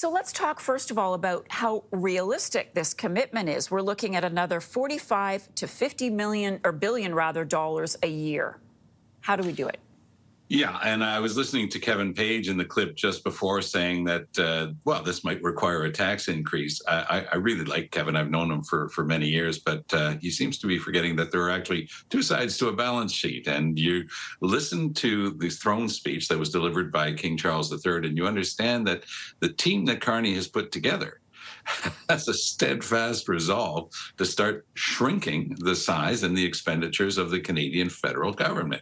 So let's talk first of all about how realistic this commitment is. We're looking at another 45 to 50 million or billion rather dollars a year. How do we do it? Yeah, and I was listening to Kevin Page in the clip just before saying that, well, this might require a tax increase. I really like Kevin. I've known him for many years, but he seems to be forgetting that there are actually two sides to a balance sheet. And you listen to the throne speech that was delivered by King Charles III, and you understand that the team that Carney has put together has a steadfast resolve to start shrinking the size and the expenditures of the Canadian federal government.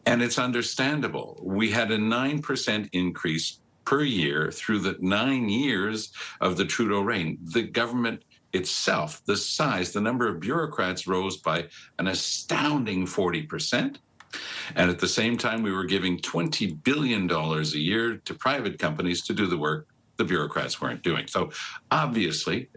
And it's understandable. We had a 9% increase per year through the 9 years of the Trudeau reign. The government itself, the size, the number of bureaucrats rose by an astounding 40%. And at the same time, we were giving $20 billion a year to private companies to do the work the bureaucrats weren't doing. So obviously,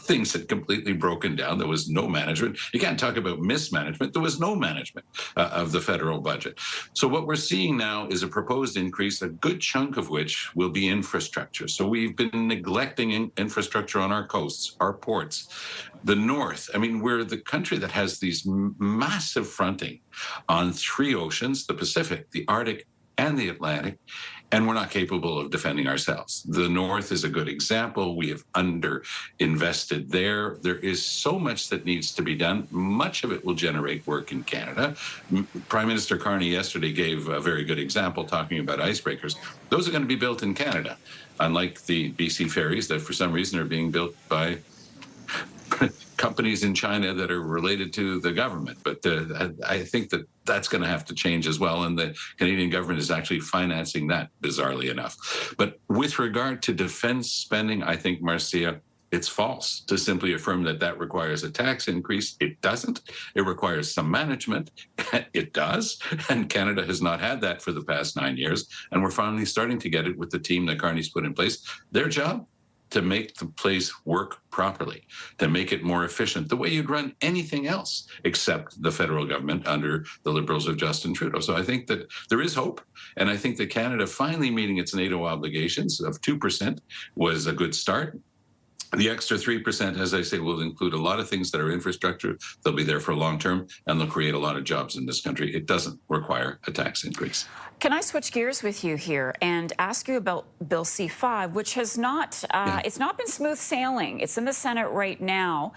things had completely broken down. There was no management. You can't talk about mismanagement. There was no management of the federal budget. So what we're seeing now is a proposed increase, a good chunk of which will be infrastructure. So we've been neglecting infrastructure on our coasts, our ports, the north. I mean, we're the country that has these massive fronting on three oceans, the Pacific, the Arctic, and the Atlantic, and we're not capable of defending ourselves. The North is a good example. We have underinvested there. There is so much that needs to be done. Much of it will generate work in Canada. Prime Minister Carney yesterday gave a very good example talking about icebreakers. Those are going to be built in Canada, unlike the BC ferries that for some reason are being built by companies in China that are related to the government. But I think that that's going to have to change as well. And the Canadian government is actually financing that, bizarrely enough. But with regard to defense spending, I think, Marcia, it's false to simply affirm that that requires a tax increase. It doesn't. It requires some management. It does. And Canada has not had that for the past 9 years. And we're finally starting to get it with the team that Carney's put in place. Their job? To make the place work properly, to make it more efficient, the way you'd run anything else except the federal government under the Liberals of Justin Trudeau. So I think that there is hope. And I think that Canada finally meeting its NATO obligations of 2% was a good start. The extra 3%, as I say, will include a lot of things that are infrastructure. They'll be there for long term, and they'll create a lot of jobs in this country. It doesn't require a tax increase. Can I switch gears with you here and ask you about Bill C-5, which has not, it's not been smooth sailing. It's in the Senate right now.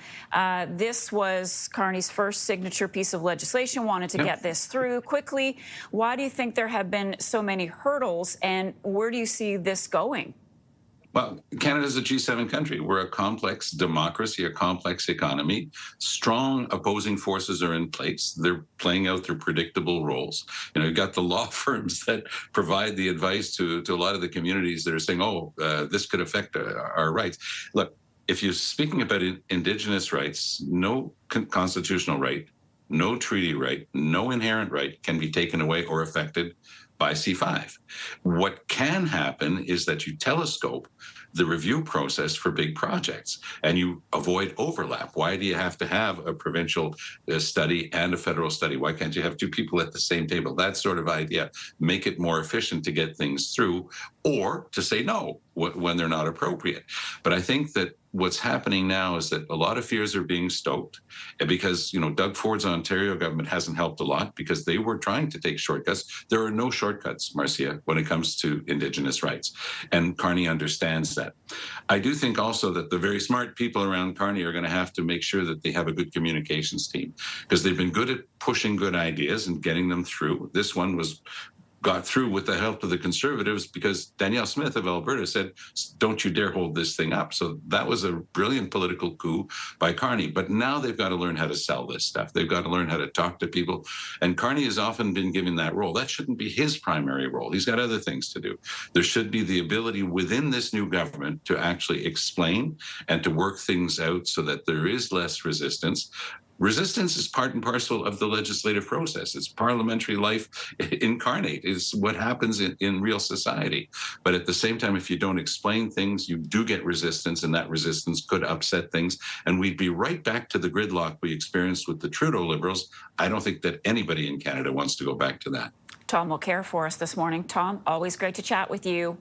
This was Carney's first signature piece of legislation, wanted to get this through quickly. Why do you think there have been so many hurdles, and where do you see this going? Well, Canada's a G7 country. We're a complex democracy, a complex economy. Strong opposing forces are in place. They're playing out their predictable roles. You know, you've got the law firms that provide the advice to a lot of the communities that are saying, oh, this could affect our rights. Look, if you're speaking about Indigenous rights, no constitutional right, no treaty right, no inherent right can be taken away or affected by C-5. What can happen is that you telescope the review process for big projects and you avoid overlap. Why do you have to have a provincial study and a federal study? Why can't you have two people at the same table? That sort of idea. Make it more efficient to get things through, or to say no when they're not appropriate. But I think that what's happening now is that a lot of fears are being stoked because, you know, Doug Ford's Ontario government hasn't helped a lot because they were trying to take shortcuts. There are no shortcuts, Marcia, when it comes to Indigenous rights. And Carney understands that. I do think also that the very smart people around Carney are going to have to make sure that they have a good communications team because they've been good at pushing good ideas and getting them through. This one got through with the help of the Conservatives because Danielle Smith of Alberta said, don't you dare hold this thing up. So that was a brilliant political coup by Carney. But now they've got to learn how to sell this stuff. They've got to learn how to talk to people. And Carney has often been given that role. That shouldn't be his primary role. He's got other things to do. There should be the ability within this new government to actually explain and to work things out so that there is less resistance. Resistance is part and parcel of the legislative process. It's parliamentary life incarnate. It's what happens in real society. But at the same time, if you don't explain things, you do get resistance, and that resistance could upset things. And we'd be right back to the gridlock we experienced with the Trudeau Liberals. I don't think that anybody in Canada wants to go back to that. Tom Mulcair for us this morning. Tom, always great to chat with you.